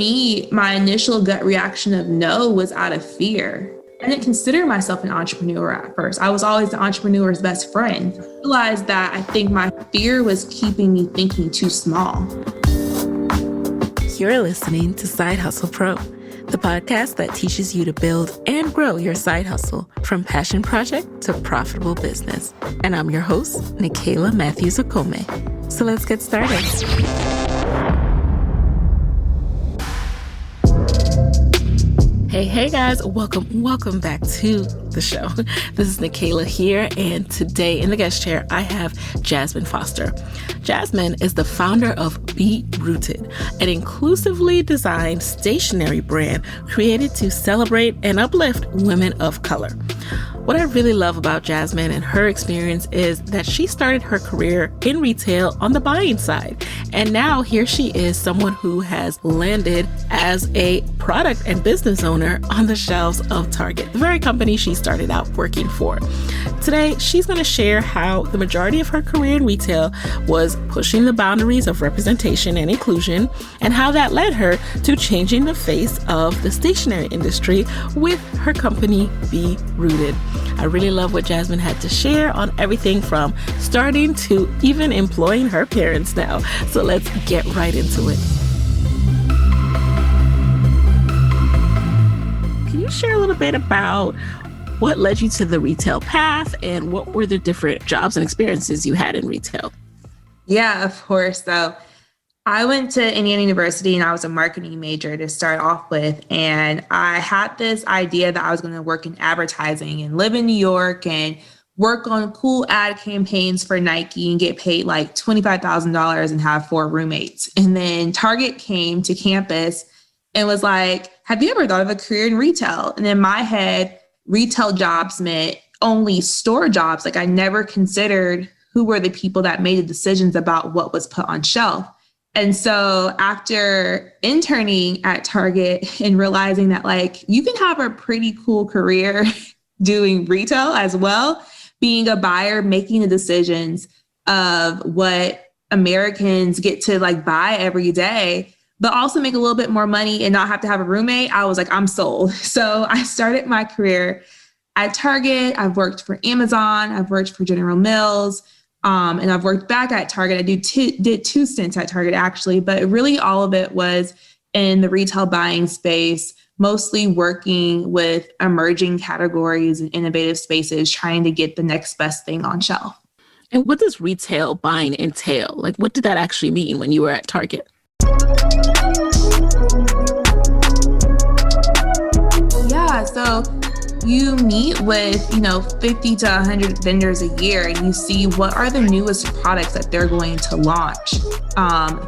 me, my initial gut reaction of no was out of fear. I didn't consider myself an entrepreneur at first. I was always the entrepreneur's best friend. I realized that I think my fear was keeping me thinking too small. You're listening to Side Hustle Pro, the podcast that teaches you to build and grow your side hustle from passion project to profitable business. And I'm your host, Nicaila Matthews-Okome. So let's get started. Hey guys, welcome back to the show. This is Nicaila here, and today in the guest chair, I have Jasmin Foster. Jasmin is the founder of Be Rooted, an inclusively designed stationery brand created to celebrate and uplift women of color. What I really love about Jasmin and her experience is that she started her career in retail on the buying side. And now here she is, someone who has landed as a product and business owner on the shelves of Target, the very company she started out working for. Today, she's going to share how the majority of her career in retail was pushing the boundaries of representation and inclusion, and how that led her to changing the face of the stationery industry with her company, Be Rooted. I really love what Jasmin had to share on everything from starting to even employing her parents now. So let's get right into it. Can you share a little bit about what led you to the retail path and what were the different jobs and experiences you had in retail? Yeah, of course. So I went to Indiana University and I was a marketing major to start off with. And I had this idea that I was going to work in advertising and live in New York and work on cool ad campaigns for Nike and get paid like $25,000 and have 4 roommates. And then Target came to campus and was like, have you ever thought of a career in retail? And in my head, retail jobs meant only store jobs. Like I never considered who were the people that made the decisions about what was put on shelf. And so after interning at Target and realizing that like you can have a pretty cool career doing retail as well, being a buyer, making the decisions of what Americans get to like buy every day, but also make a little bit more money and not have to have a roommate, I was like, I'm sold. So I started my career at Target. I've worked for Amazon. I've worked for General Mills. And I've worked back at Target. I did 2 stints at Target actually, but really all of it was in the retail buying space, mostly working with emerging categories and innovative spaces, trying to get the next best thing on shelf. And what does retail buying entail? Like, what did that actually mean when you were at Target? Yeah, so you meet with, 50 to 100 vendors a year and you see what are the newest products that they're going to launch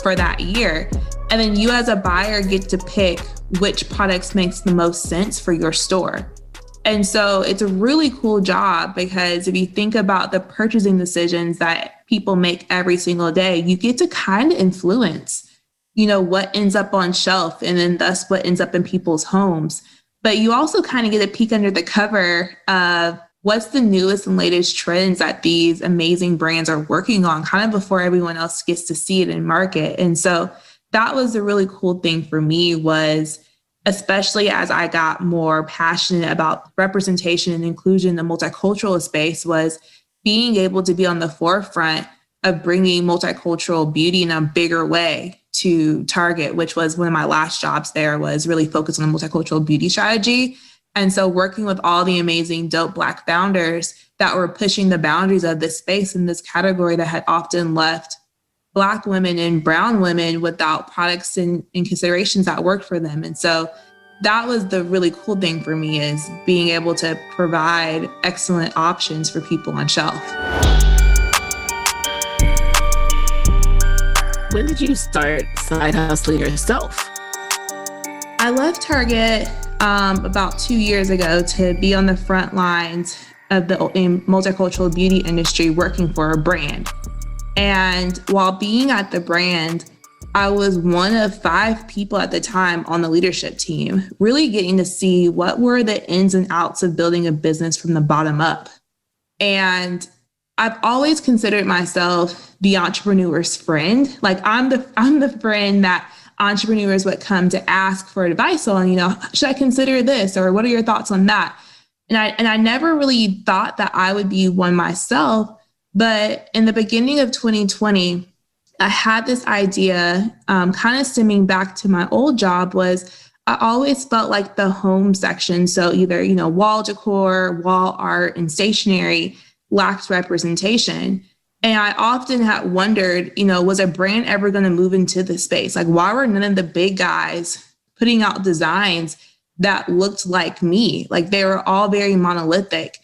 for that year. And then you as a buyer get to pick which products makes the most sense for your store. And so it's a really cool job because if you think about the purchasing decisions that people make every single day, you get to kind of influence, what ends up on shelf and then thus what ends up in people's homes. But you also kind of get a peek under the cover of what's the newest and latest trends that these amazing brands are working on kind of before everyone else gets to see it in market. And so that was the really cool thing for me was, especially as I got more passionate about representation and inclusion in the multicultural space, was being able to be on the forefront of bringing multicultural beauty in a bigger way to Target, which was one of my last jobs there, was really focused on the multicultural beauty strategy. And so working with all the amazing dope Black founders that were pushing the boundaries of this space in this category that had often left Black women and brown women without products and considerations that worked for them. And so that was the really cool thing for me, is being able to provide excellent options for people on shelf. When did you start side hustling yourself? I left Target about 2 years ago to be on the front lines of the multicultural beauty industry working for a brand. And while being at the brand, I was one of 5 people at the time on the leadership team, really getting to see what were the ins and outs of building a business from the bottom up. And I've always considered myself the entrepreneur's friend. Like I'm the friend that entrepreneurs would come to ask for advice on, should I consider this, or what are your thoughts on that? And I never really thought that I would be one myself. But in the beginning of 2020, I had this idea, kind of stemming back to my old job, was I always felt like the home section, so either, wall decor, wall art, and stationery lacked representation. And I often had wondered, was a brand ever going to move into this space? Like, why were none of the big guys putting out designs that looked like me? Like, they were all very monolithic.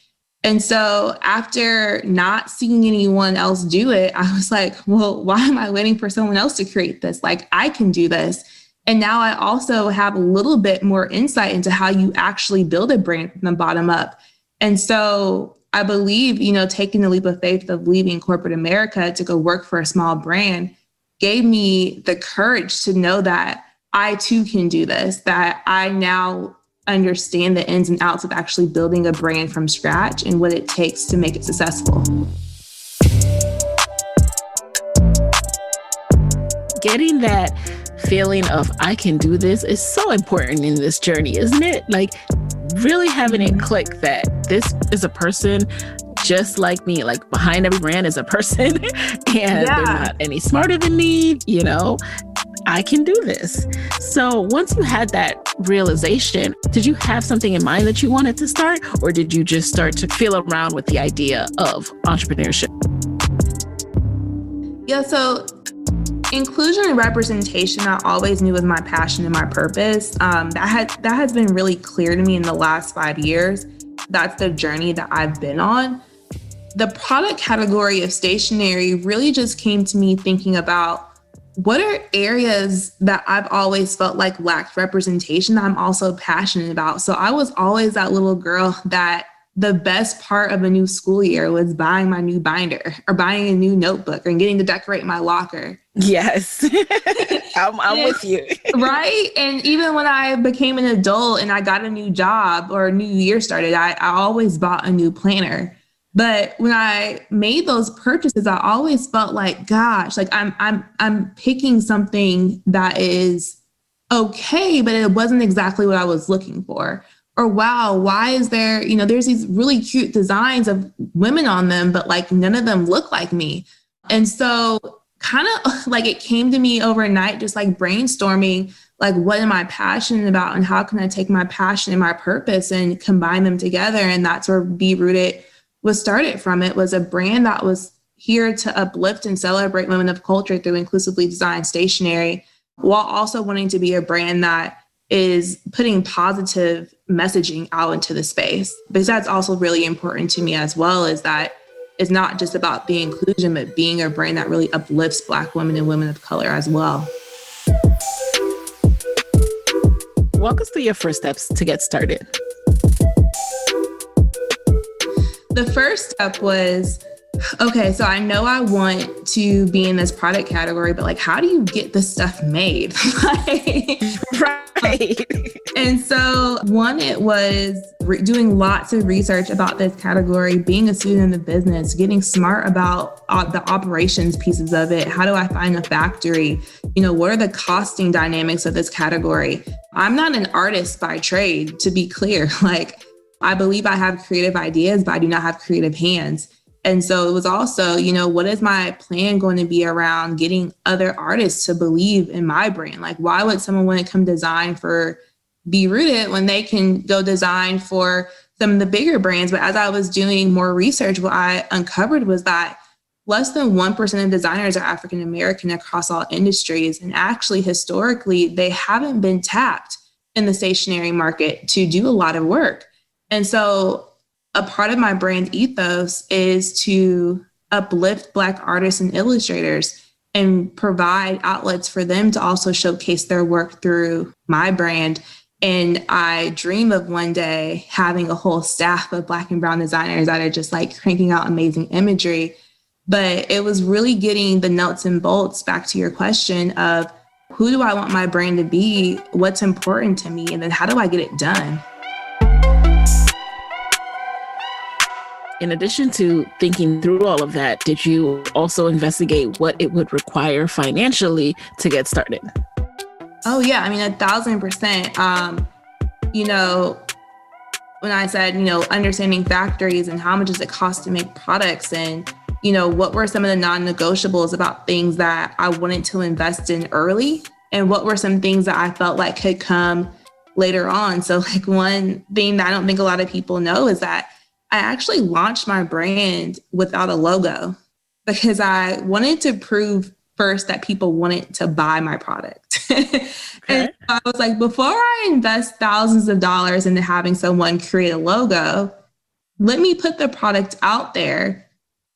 And so after not seeing anyone else do it, I was like, well, why am I waiting for someone else to create this? Like, I can do this. And now I also have a little bit more insight into how you actually build a brand from the bottom up. And so I believe, taking the leap of faith of leaving corporate America to go work for a small brand gave me the courage to know that I too can do this, that I now understand the ins and outs of actually building a brand from scratch and what it takes to make it successful. Getting that feeling of I can do this is so important in this journey, isn't it? Like, really having it click that this is a person just like me, like behind every brand is a person and they're not any smarter than me, I can do this. So once you had that realization, did you have something in mind that you wanted to start, or did you just start to feel around with the idea of entrepreneurship? Yeah, so inclusion and representation, I always knew was my passion and my purpose. That has been really clear to me in the last 5 years. That's the journey that I've been on. The product category of stationery really just came to me thinking about what are areas that I've always felt like lacked representation that I'm also passionate about. So I was always that little girl that the best part of a new school year was buying my new binder or buying a new notebook or getting to decorate my locker. Yes, I'm with you. Right. And even when I became an adult and I got a new job or a new year started, I always bought a new planner. But when I made those purchases, I always felt like, gosh, like I'm picking something that is okay, but it wasn't exactly what I was looking for. Or, wow, why is there, there's these really cute designs of women on them, but like none of them look like me. And so kind of like it came to me overnight, just like brainstorming, like, what am I passionate about and how can I take my passion and my purpose and combine them together? And that's where Be Rooted was started from. It was a brand that was here to uplift and celebrate women of culture through inclusively designed stationery, while also wanting to be a brand that is putting positive messaging out into the space. Because that's also really important to me as well, is that it's not just about the inclusion, but being a brand that really uplifts Black women and women of color as well. Walk us through your first steps to get started. The first step was, okay, so I know I want to be in this product category, but like, how do you get this stuff made? Right. And so one, it was doing lots of research about this category, being a student in the business, getting smart about the operations pieces of it. How do I find a factory? What are the costing dynamics of this category? I'm not an artist by trade, to be clear. Like, I believe I have creative ideas, but I do not have creative hands. And so it was also, what is my plan going to be around getting other artists to believe in my brand? Like, why would someone want to come design for Be Rooted when they can go design for some of the bigger brands? But as I was doing more research, what I uncovered was that less than 1% of designers are African American across all industries. And actually, historically, they haven't been tapped in the stationery market to do a lot of work. And so a part of my brand ethos is to uplift Black artists and illustrators and provide outlets for them to also showcase their work through my brand. And I dream of one day having a whole staff of Black and brown designers that are just like cranking out amazing imagery. But it was really getting the nuts and bolts, back to your question, of who do I want my brand to be? What's important to me? And then how do I get it done? In addition to thinking through all of that, did you also investigate what it would require financially to get started? Oh yeah, I mean 1,000%. You know, when I said, understanding factories and how much does it cost to make products, and, what were some of the non-negotiables about things that I wanted to invest in early, and what were some things that I felt like could come later on. So like one thing that I don't think a lot of people know is that I actually launched my brand without a logo because I wanted to prove first that people wanted to buy my product. And Okay. so I was like, before I invest thousands of dollars into having someone create a logo, let me put the product out there.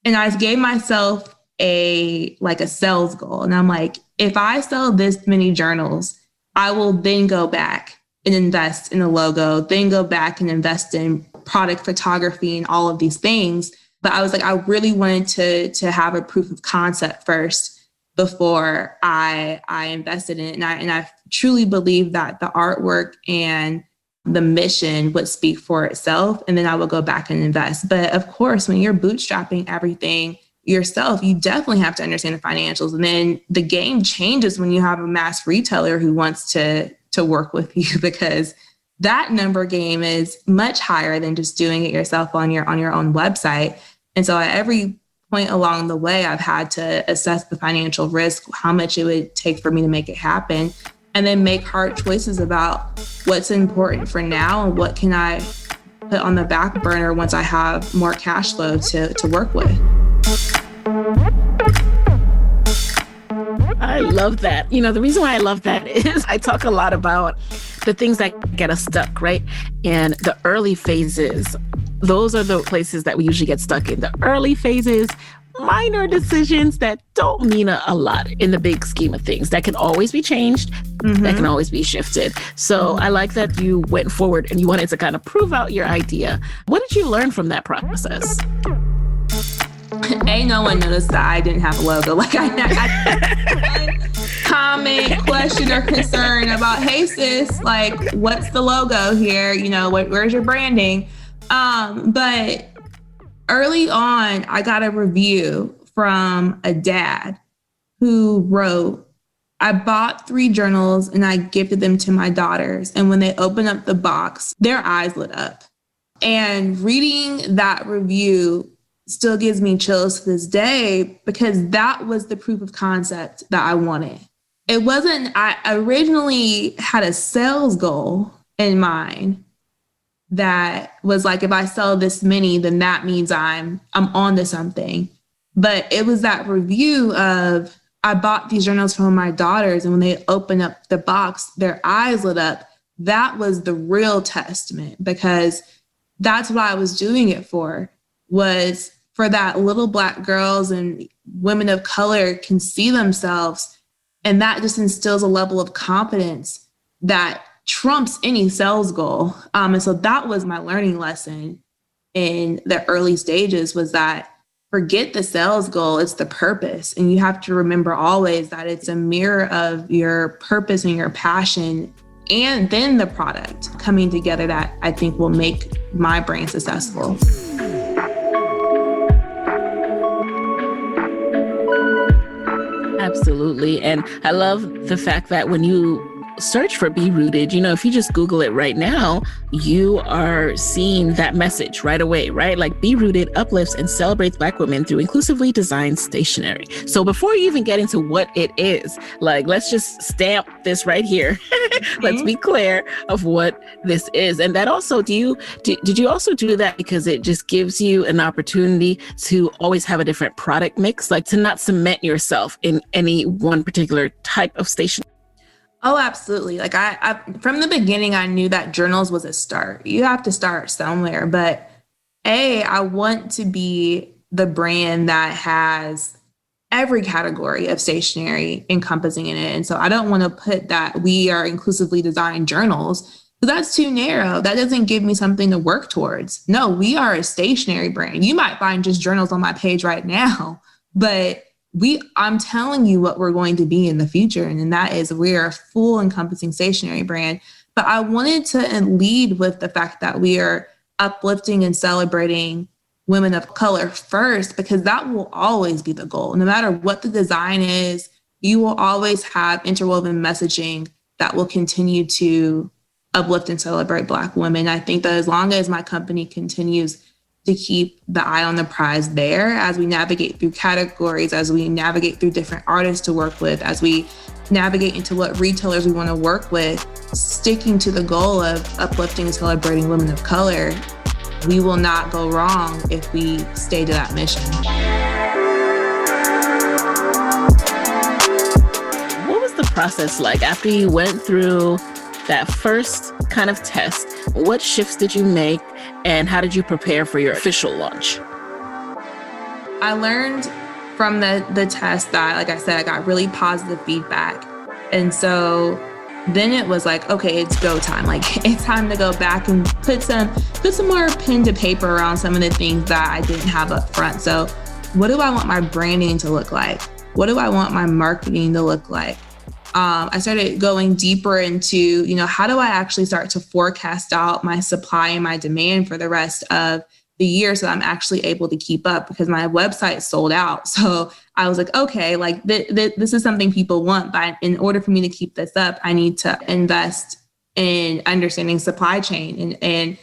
And I gave myself a sales goal. And I'm like, if I sell this many journals, I will then go back and invest in a logo, then go back and invest in product photography and all of these things. But I was like, I really wanted to have a proof of concept first before I invested in it. And I truly believe that the artwork and the mission would speak for itself. And then I would go back and invest. But of course, when you're bootstrapping everything yourself, you definitely have to understand the financials. And then the game changes when you have a mass retailer who wants to work with you, because that number game is much higher than just doing it yourself on your own website. And so at every point along the way, I've had to assess the financial risk, how much it would take for me to make it happen, and then make hard choices about what's important for now and what can I put on the back burner once I have more cash flow to work with. I love that. The reason why I love that is I talk a lot about the things that get us stuck, right? And the early phases, those are the places that we usually get stuck in. The early phases, minor decisions that don't mean a lot in the big scheme of things, that can always be changed, that can always be shifted. So I like that you went forward and you wanted to kind of prove out your idea. What did you learn from that process? No one noticed that I didn't have a logo. Like I comment, question, or concern about, hey sis, like what's the logo here? Where's your branding? But early on, I got a review from a dad who wrote, I bought 3 journals and I gifted them to my daughters. And when they opened up the box, their eyes lit up. And reading that review still gives me chills to this day, because that was the proof of concept that I wanted. It wasn't, I originally had a sales goal in mind that was like, if I sell this many, then that means I'm on to something. But it was that review of, I bought these journals from my daughters, and when they opened up the box, their eyes lit up. That was the real testament, because that's what I was doing it for, was for that little Black girls and women of color can see themselves. And that just instills a level of confidence that trumps any sales goal. And so that was my learning lesson in the early stages, was that forget the sales goal, it's the purpose. And you have to remember always that it's a mirror of your purpose and your passion, and then the product coming together that I think will make my brand successful. Absolutely. And I love the fact that when you search for Be Rooted, if you just Google it right now, you are seeing that message right away, right? Like, Be Rooted uplifts and celebrates Black women through inclusively designed stationery. So before you even get into what it is, like, let's just stamp this right here. Let's be clear of what this is. And that also, did you also do that because it just gives you an opportunity to always have a different product mix, like to not cement yourself in any one particular type of stationery? Oh, absolutely. Like I from the beginning, I knew that journals was a start. You have to start somewhere. But I want to be the brand that has every category of stationery encompassing in it. And so I don't want to put that we are inclusively designed journals, because that's too narrow. That doesn't give me something to work towards. No, we are a stationery brand. You might find just journals on my page right now, but I'm telling you what we're going to be in the future. And that is, we're a full encompassing stationery brand. But I wanted to lead with the fact that we are uplifting and celebrating women of color first, because that will always be the goal. No matter what the design is, you will always have interwoven messaging that will continue to uplift and celebrate Black women. I think that as long as my company continues to keep the eye on the prize there, as we navigate through categories, as we navigate through different artists to work with, as we navigate into what retailers we want to work with, sticking to the goal of uplifting and celebrating women of color, we will not go wrong if we stay to that mission. What was the process like after you went through that first kind of test? What shifts did you make, and how did you prepare for your official launch? I learned from the test that, like I said, I got really positive feedback. And so then it was like, okay, it's go time. Like, it's time to go back and put some more pen to paper around some of the things that I didn't have up front. So what do I want my branding to look like? What do I want my marketing to look like? I started going deeper into, how do I actually start to forecast out my supply and my demand for the rest of the year so that I'm actually able to keep up, because my website sold out. So I was like, okay, like this is something people want, but in order for me to keep this up, I need to invest in understanding supply chain and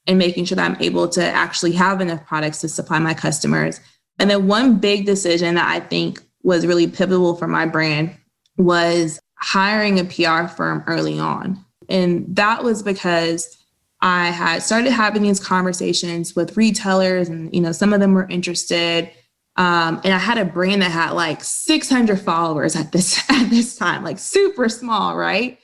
making sure that I'm able to actually have enough products to supply my customers. And then one big decision that I think was really pivotal for my brand was hiring a PR firm early on. And that was because I had started having these conversations with retailers, and, some of them were interested. And I had a brand that had like 600 followers at this time, like super small, right?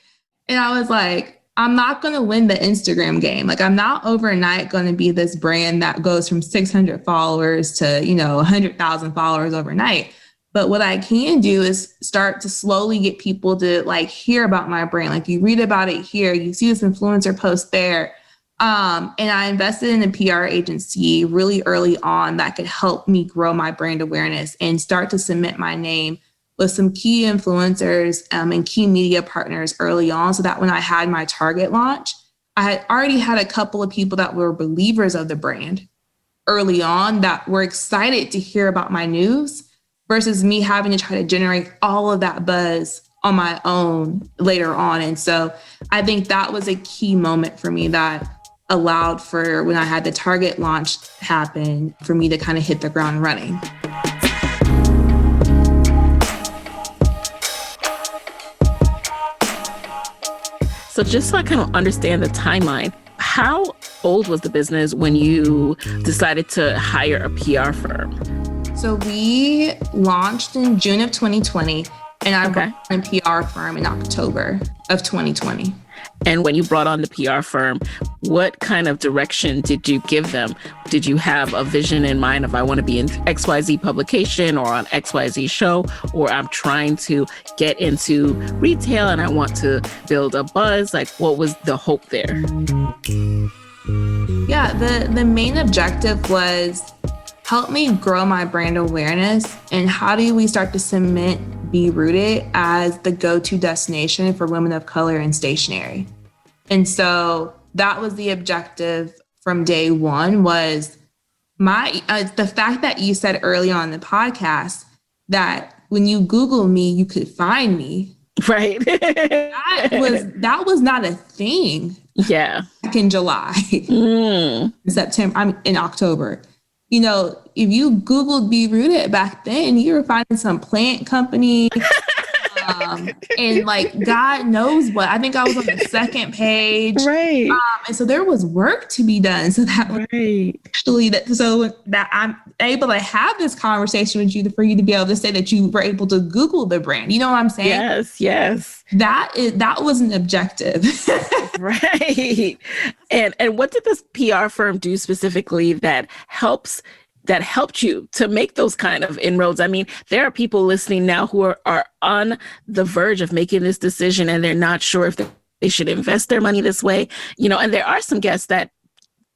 And I was like, I'm not going to win the Instagram game. Like, I'm not overnight going to be this brand that goes from 600 followers to, 100,000 followers overnight. But what I can do is start to slowly get people to like hear about my brand. Like, you read about it here, you see this influencer post there. And I invested in a PR agency really early on that could help me grow my brand awareness and start to cement my name with some key influencers and key media partners early on, so that when I had my Target launch, I had already had a couple of people that were believers of the brand early on that were excited to hear about my news, versus me having to try to generate all of that buzz on my own later on. And so I think that was a key moment for me that allowed for, when I had the Target launch happen, for me to kind of hit the ground running. So just so I kind of understand the timeline, how old was the business when you decided to hire a PR firm? So we launched in June of 2020, and I brought on a PR firm in October of 2020. And when you brought on the PR firm, what kind of direction did you give them? Did you have a vision in mind of, I want to be in XYZ publication or on XYZ show, or I'm trying to get into retail and I want to build a buzz? Like, what was the hope there? Yeah, the main objective was help me grow my brand awareness, and how do we start to cement Be Rooted as the go-to destination for women of color in stationery. And so that was the objective from day one. Was the fact that you said early on in the podcast that when you Google me, you could find me. Right. that was not a thing. Yeah. Back in July, September, in October. If you Googled Be Rooted back then, you were finding some plant company and like God knows what. I think I was on the second page. Right. And so there was work to be done. So that was actually so that I'm able to have this conversation with you, for you to be able to say that you were able to Google the brand. You know what I'm saying? Yes. That was an objective. Right. And what did this PR firm do specifically that helped you to make those kind of inroads? I mean, there are people listening now who are on the verge of making this decision, and they're not sure if they should invest their money this way, and there are some guests that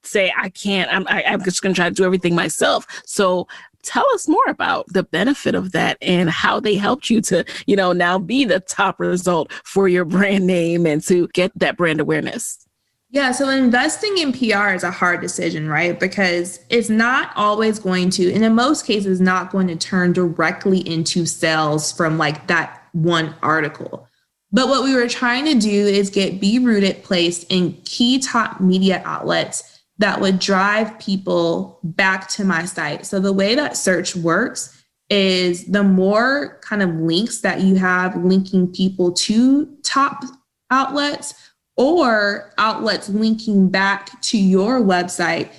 say, I can't, I'm just going to try to do everything myself. So tell us more about the benefit of that and how they helped you to, now be the top result for your brand name and to get that brand awareness. Yeah, so investing in PR is a hard decision, right? Because it's not always going to, and in most cases, not going to turn directly into sales from like that one article. But what we were trying to do is get Be Rooted placed in key top media outlets that would drive people back to my site. So the way that search works is the more kind of links that you have linking people to top outlets or outlets linking back to your website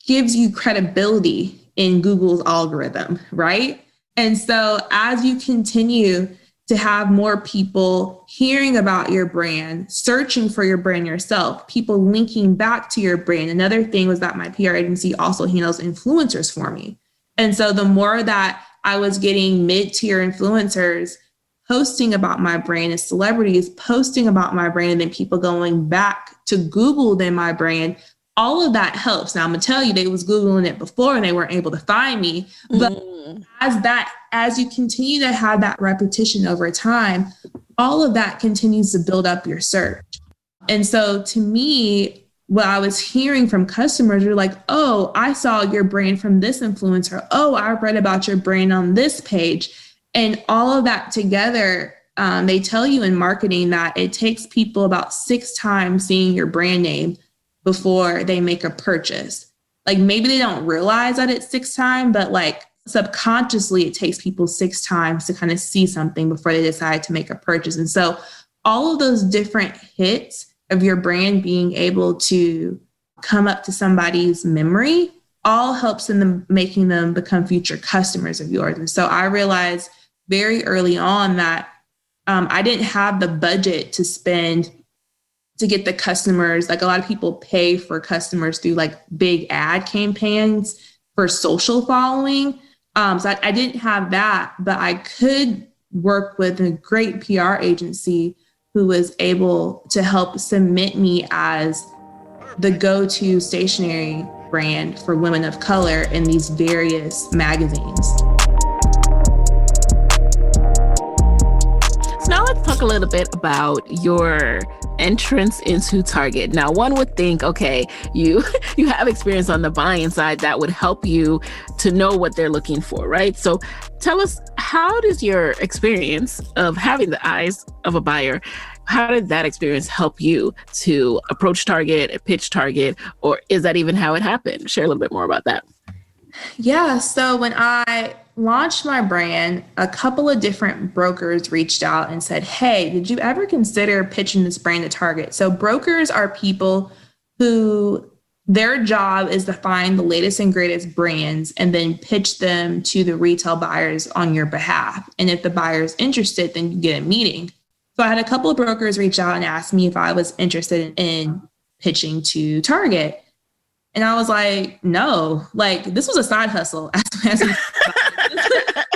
gives you credibility in Google's algorithm, right? And so as you continue to have more people hearing about your brand, searching for your brand yourself, people linking back to your brand. Another thing was that my PR agency also handles influencers for me. And so the more that I was getting mid-tier influencers posting about my brand and celebrities posting about my brand and then people going back to Google then my brand, all of that helps. Now I'm gonna tell you, they was Googling it before and they weren't able to find me. But as you continue to have that repetition over time, all of that continues to build up your search. And so to me, what I was hearing from customers were like, oh, I saw your brand from this influencer. Oh, I read about your brand on this page. And all of that together, they tell you in marketing that it takes people about 6 times seeing your brand name before they make a purchase. Like maybe they don't realize that it's 6 times, but like subconsciously it takes people 6 times to kind of see something before they decide to make a purchase. And so all of those different hits of your brand being able to come up to somebody's memory all helps in them making them become future customers of yours. And so I realized very early on that I didn't have the budget to spend to get the customers. Like a lot of people pay for customers through like big ad campaigns for social following. So I didn't have that, but I could work with a great PR agency who was able to help cement me as the go-to stationery brand for women of color in these various magazines. So now let's talk a little bit about your entrance into Target. Now, one would think, okay, you have experience on the buying side that would help you to know what they're looking for, right? So tell us, how does your experience of having the eyes of a buyer, how did that experience help you to approach Target, pitch Target, or is that even how it happened? Share a little bit more about that. Yeah, so when I launched my brand, a couple of different brokers reached out and said, hey, did you ever consider pitching this brand to Target? So brokers are people who their job is to find the latest and greatest brands and then pitch them to the retail buyers on your behalf. And if the buyer's interested, then you get a meeting. So I had a couple of brokers reach out and ask me if I was interested in pitching to Target. And I was like, no, like this was a side hustle.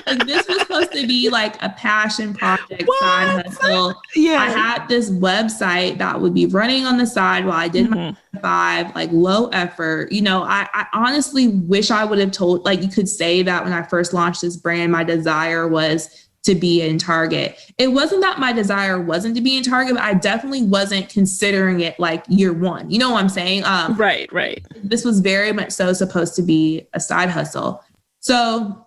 Like this was supposed to be like a passion project, side hustle. Yeah. I had this website that would be running on the side while I did my 5, like low effort. You know, I honestly wish I would have told, like you could say that when I first launched this brand, my desire was to be in Target. It wasn't that my desire wasn't to be in Target, but I definitely wasn't considering it like year one. You know what I'm saying? Right. This was very much so supposed to be a side hustle. So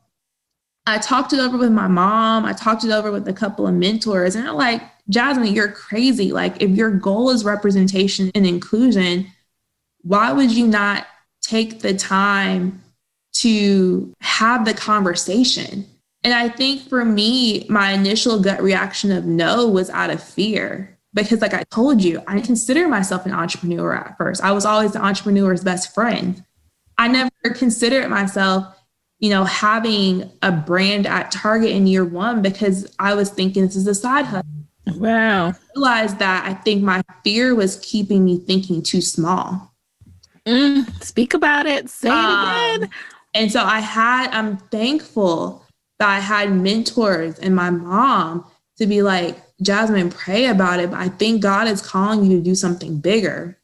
I talked it over with my mom. I talked it over with a couple of mentors, and they're like, Jasmin, you're crazy. Like if your goal is representation and inclusion, why would you not take the time to have the conversation? And I think for me, my initial gut reaction of no was out of fear, because like I told you, I consider myself an entrepreneur at first. I was always the entrepreneur's best friend. I never considered myself, you know, having a brand at Target in year one, because I was thinking this is a side hustle. Wow. I realized that I think my fear was keeping me thinking too small. Speak about it. Say it again. And so I'm thankful that I had mentors and my mom to be like, Jasmin, pray about it, but I think God is calling you to do something bigger.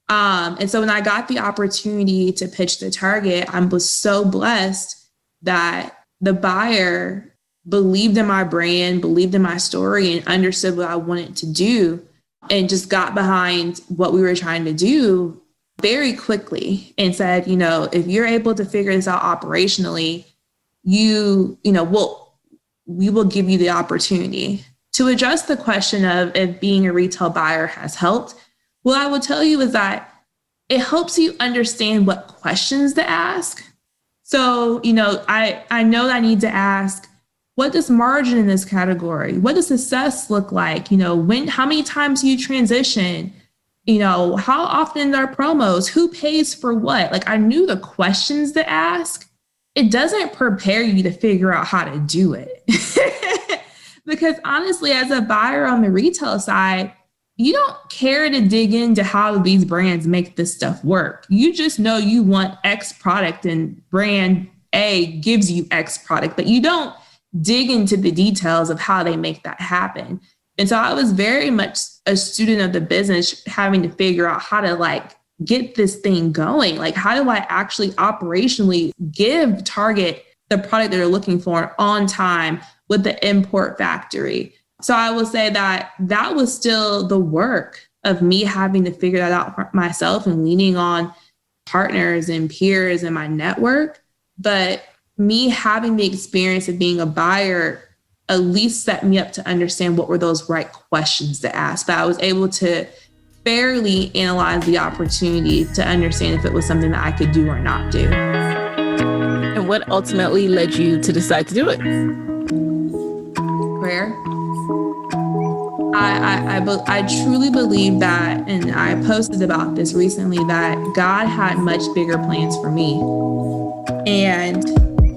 And so when I got the opportunity to pitch to Target, I was so blessed that the buyer believed in my brand, believed in my story, and understood what I wanted to do, and just got behind what we were trying to do very quickly and said, you know, if you're able to figure this out operationally, we will give you the opportunity. to address the question of if being a retail buyer has helped, what I will tell you is that it helps you understand what questions to ask. So, I know that I need to ask, what does margin in this category? What does success look like? How many times do you transition? How often are promos? Who pays for what? Like, I knew the questions to ask. It doesn't prepare you to figure out how to do it. Because honestly, as a buyer on the retail side, you don't care to dig into how these brands make this stuff work. You just know you want X product and brand A gives you X product, but you don't dig into the details of how they make that happen. And so I was very much a student of the business, having to figure out how to get this thing going. Like, how do I actually operationally give Target the product they're looking for on time with the import factory? So I will say that was still the work of me having to figure that out for myself and leaning on partners and peers in my network. But me having the experience of being a buyer at least set me up to understand what were those right questions to ask. But I was able to fairly analyze the opportunity to understand if it was something that I could do or not do. And what ultimately led you to decide to do it? Prayer. I truly believe that, and I posted about this recently, that God had much bigger plans for me. And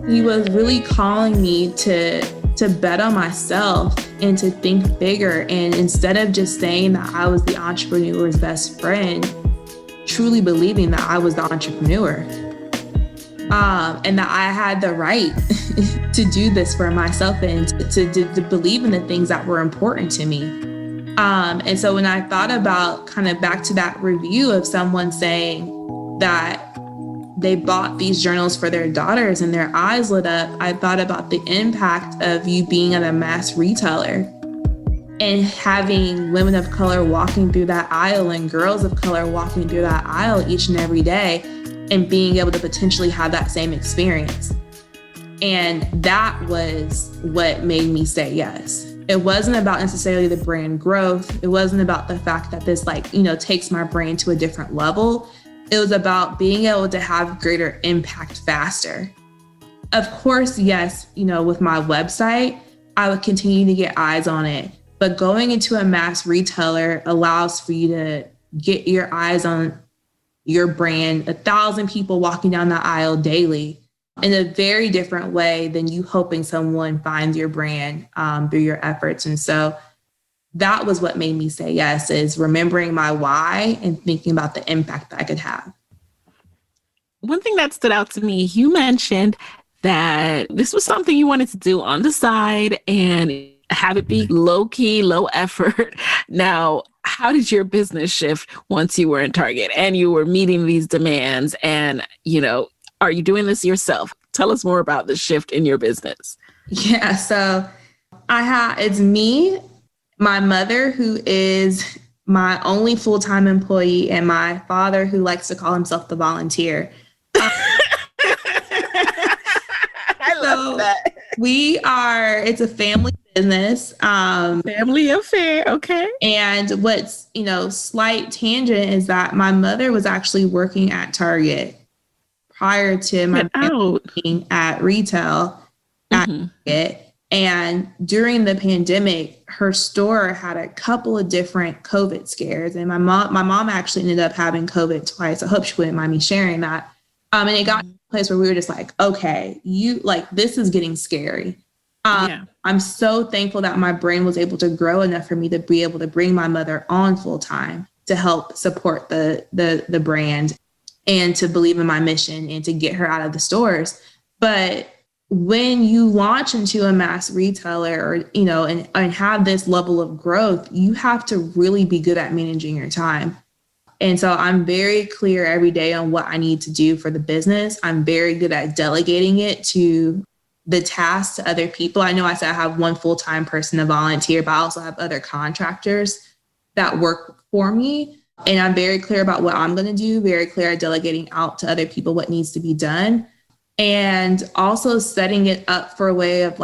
he was really calling me to bet on myself and to think bigger. And instead of just saying that I was the entrepreneur's best friend, truly believing that I was the entrepreneur. And that I had the right to do this for myself and to believe in the things that were important to me. And so when I thought about kind of back to that review of someone saying that they bought these journals for their daughters and their eyes lit up, I thought about the impact of you being at a mass retailer and having women of color walking through that aisle and girls of color walking through that aisle each and every day and being able to potentially have that same experience. And that was what made me say yes. It wasn't about necessarily the brand growth. It wasn't about the fact that this takes my brand to a different level. It was about being able to have greater impact faster. Of course, yes, with my website, I would continue to get eyes on it. But going into a mass retailer allows for you to get your eyes on your brand, 1,000 people walking down the aisle daily in a very different way than you hoping someone finds your brand through your efforts. And so that was what made me say yes, is remembering my why and thinking about the impact that I could have. One thing that stood out to me, you mentioned that this was something you wanted to do on the side and have it be low key, low effort. Now, how did your business shift once you were in Target and you were meeting these demands? And, are you doing this yourself? Tell us more about the shift in your business. Yeah, so it's me, my mother, who is my only full-time employee, and my father, who likes to call himself the volunteer. I love that. It's a family business. Family affair, okay. And what's, slight tangent is that my mother was actually working at Target prior to my being at retail at Target. And during the pandemic, her store had a couple of different COVID scares. And my mom actually ended up having COVID twice. I hope she wouldn't mind me sharing that. And it got to a place where we were just like, okay, this is getting scary. I'm so thankful that my brain was able to grow enough for me to be able to bring my mother on full time to help support the brand and to believe in my mission and to get her out of the stores. But when you launch into a mass retailer and have this level of growth, you have to really be good at managing your time. And so I'm very clear every day on what I need to do for the business. I'm very good at delegating it to the tasks to other people. I know I said I have one full-time person, a volunteer, but I also have other contractors that work for me. And I'm very clear about what I'm going to do, very clear at delegating out to other people what needs to be done. And also setting it up for a way of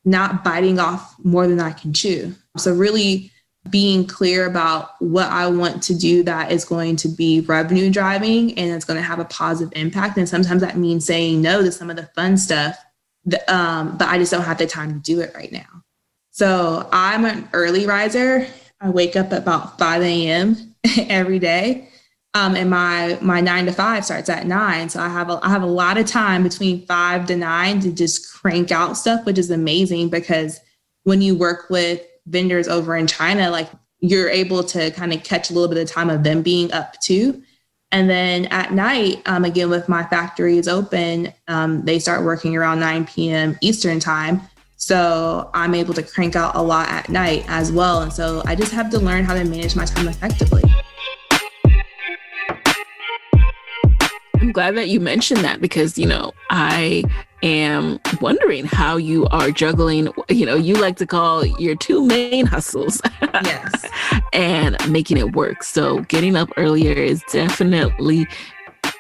not biting off more than I can chew. So really being clear about what I want to do that is going to be revenue driving and it's going to have a positive impact. And sometimes that means saying no to some of the fun stuff, but I just don't have the time to do it right now. So I'm an early riser. I wake up at about 5 a.m. every day. And my 9 to 5 starts at 9. So I have a lot of time between 5 to 9 to just crank out stuff, which is amazing because when you work with vendors over in China, like you're able to kind of catch a little bit of time of them being up too. And then at night, again, with my factories open, they start working around 9 p.m. Eastern time. So I'm able to crank out a lot at night as well. And so I just have to learn how to manage my time effectively. I'm glad that you mentioned that because, I am wondering how you are juggling, you like to call your two main hustles. Yes. And making it work. So getting up earlier is definitely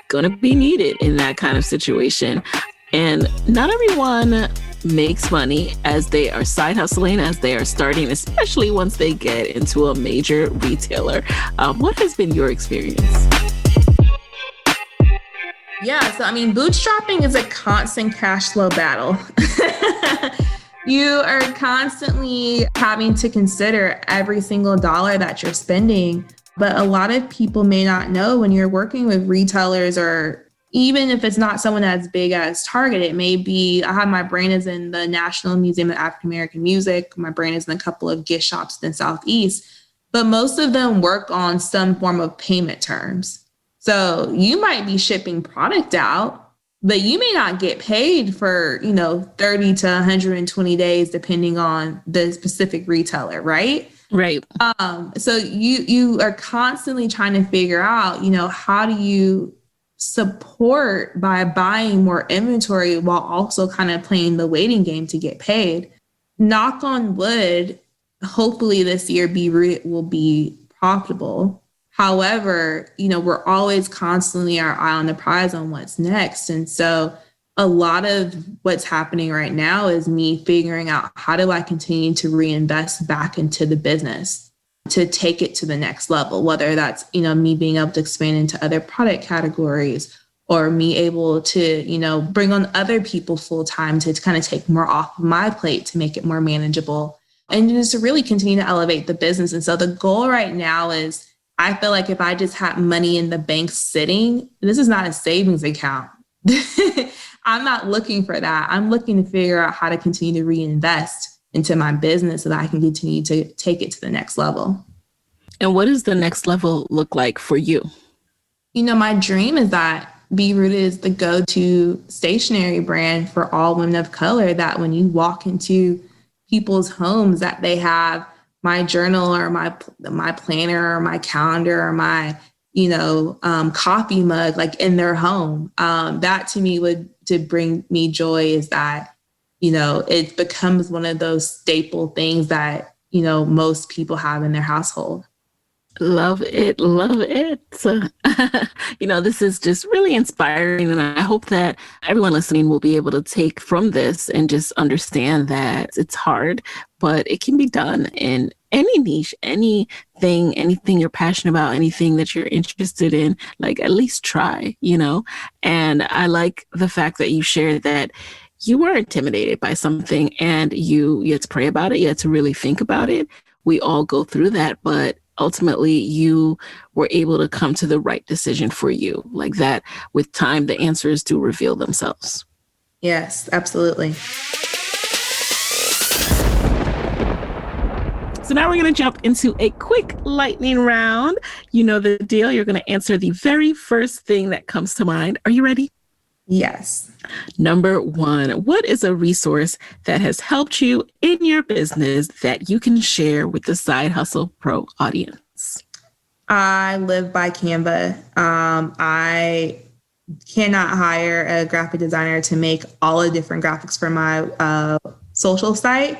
going to be needed in that kind of situation. And not everyone makes money as they are side hustling, as they are starting, especially once they get into a major retailer. What has been your experience? Yeah, so bootstrapping is a constant cash flow battle. You are constantly having to consider every single dollar that you're spending. But a lot of people may not know when you're working with retailers, or even if it's not someone as big as Target, it may be, I have my brand is in the National Museum of African American Music. My brand is in a couple of gift shops in the Southeast, but most of them work on some form of payment terms. So you might be shipping product out, but you may not get paid for, 30 to 120 days, depending on the specific retailer, right? Right. So you are constantly trying to figure out, how do you support by buying more inventory while also kind of playing the waiting game to get paid. Knock on wood, hopefully this year will be profitable. However, we're always constantly our eye on the prize on what's next. And so a lot of what's happening right now is me figuring out how do I continue to reinvest back into the business to take it to the next level, whether that's, me being able to expand into other product categories or me able to, bring on other people full time to kind of take more off of my plate to make it more manageable and just to really continue to elevate the business. And so the goal right now is, I feel like if I just had money in the bank sitting, this is not a savings account. I'm not looking for that. I'm looking to figure out how to continue to reinvest into my business so that I can continue to take it to the next level. And what does the next level look like for you? My dream is that Be Rooted is the go-to stationery brand for all women of color, that when you walk into people's homes that they have my journal or my planner or my calendar or my, coffee mug, like in their home. That to me to bring me joy is that, it becomes one of those staple things that, most people have in their household. Love it. Love it. This is just really inspiring. And I hope that everyone listening will be able to take from this and just understand that it's hard, but it can be done in any niche, anything you're passionate about, anything that you're interested in, like at least try, And I like the fact that you shared that you were intimidated by something and you had to pray about it. You had to really think about it. We all go through that, but ultimately you were able to come to the right decision for you. Like that, with time, the answers do reveal themselves. Yes, absolutely. So now we're going to jump into a quick lightning round. You know the deal. You're going to answer the very first thing that comes to mind. Are you ready? Yes. Number 1, what is a resource that has helped you in your business that you can share with the Side Hustle Pro audience? I live by Canva. I cannot hire a graphic designer to make all the different graphics for my social site,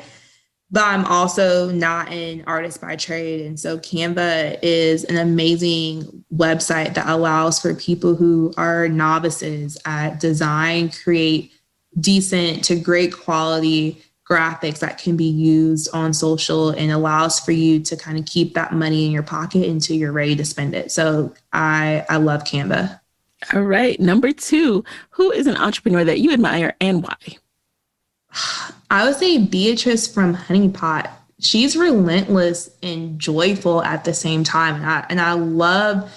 but I'm also not an artist by trade. And so Canva is an amazing website that allows for people who are novices at design, create decent to great quality graphics that can be used on social and allows for you to kind of keep that money in your pocket until you're ready to spend it. So I love Canva. All right. Number 2, who is an entrepreneur that you admire and why? I would say Beatrice from Honey Pot. She's relentless and joyful at the same time. And I love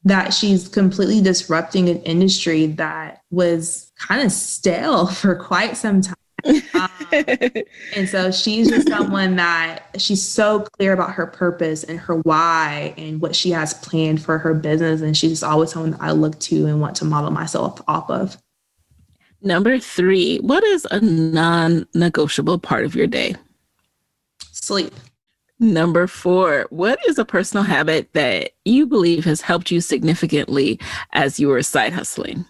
that she's completely disrupting an industry that was kind of stale for quite some time. And so she's just someone that she's so clear about her purpose and her why and what she has planned for her business. And she's always someone that I look to and want to model myself off of. Number 3, what is a non-negotiable part of your day? Sleep. Number 4, what is a personal habit that you believe has helped you significantly as you were side hustling?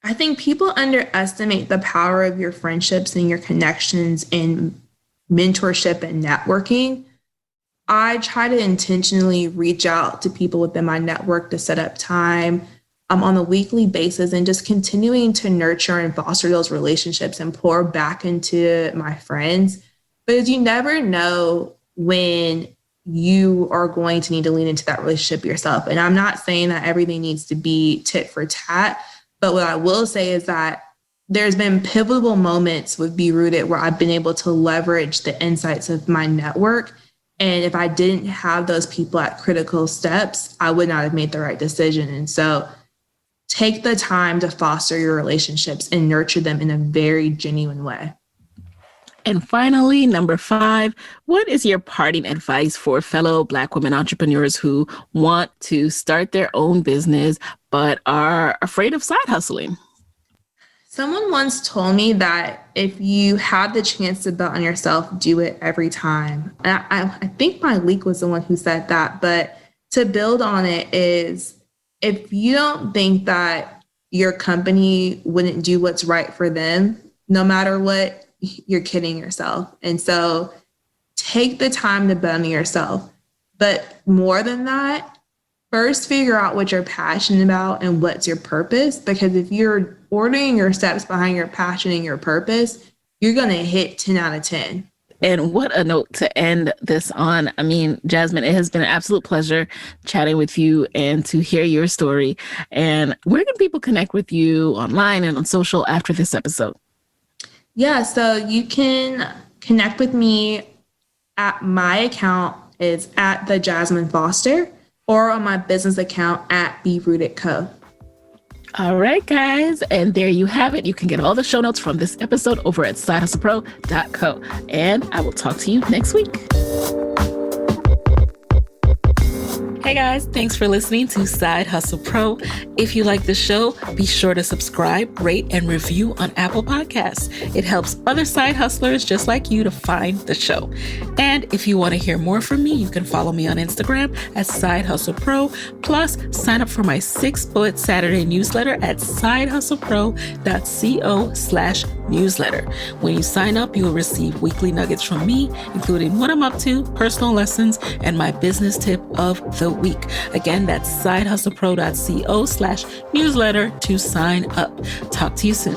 I think people underestimate the power of your friendships and your connections in mentorship and networking. I try to intentionally reach out to people within my network to set up time on a weekly basis and just continuing to nurture and foster those relationships and pour back into my friends. Because you never know when you are going to need to lean into that relationship yourself. And I'm not saying that everything needs to be tit for tat, but what I will say is that there's been pivotal moments with Be Rooted where I've been able to leverage the insights of my network. And if I didn't have those people at critical steps, I would not have made the right decision. And so take the time to foster your relationships and nurture them in a very genuine way. And finally, number 5, what is your parting advice for fellow Black women entrepreneurs who want to start their own business but are afraid of side hustling? Someone once told me that if you have the chance to bet on yourself, do it every time. And I think my leak was the one who said that, but to build on it is if you don't think that your company wouldn't do what's right for them, no matter what, you're kidding yourself. And so take the time to bet on yourself. But more than that, first figure out what you're passionate about and what's your purpose. Because if you're ordering your steps behind your passion and your purpose, you're going to hit 10 out of 10. And what a note to end this on. I mean, Jasmin, it has been an absolute pleasure chatting with you and to hear your story. And where can people connect with you online and on social after this episode? Yeah, so you can connect with me at my account is at the Jasmin Foster or on my business account at Be Rooted Co. All right, guys. And there you have it. You can get all the show notes from this episode over at sidehustlepro.co. And I will talk to you next week. Hey guys, thanks for listening to Side Hustle Pro. If you like the show, be sure to subscribe, rate, and review on Apple Podcasts. It helps other side hustlers just like you to find the show. And if you want to hear more from me, you can follow me on Instagram at Side Hustle Pro. Plus, sign up for my 6-bullet Saturday newsletter at sidehustlepro.co/newsletter. When you sign up, you will receive weekly nuggets from me, including what I'm up to, personal lessons, and my business tip of the week. Again, that's sidehustlepro.co/newsletter to sign up. Talk to you soon.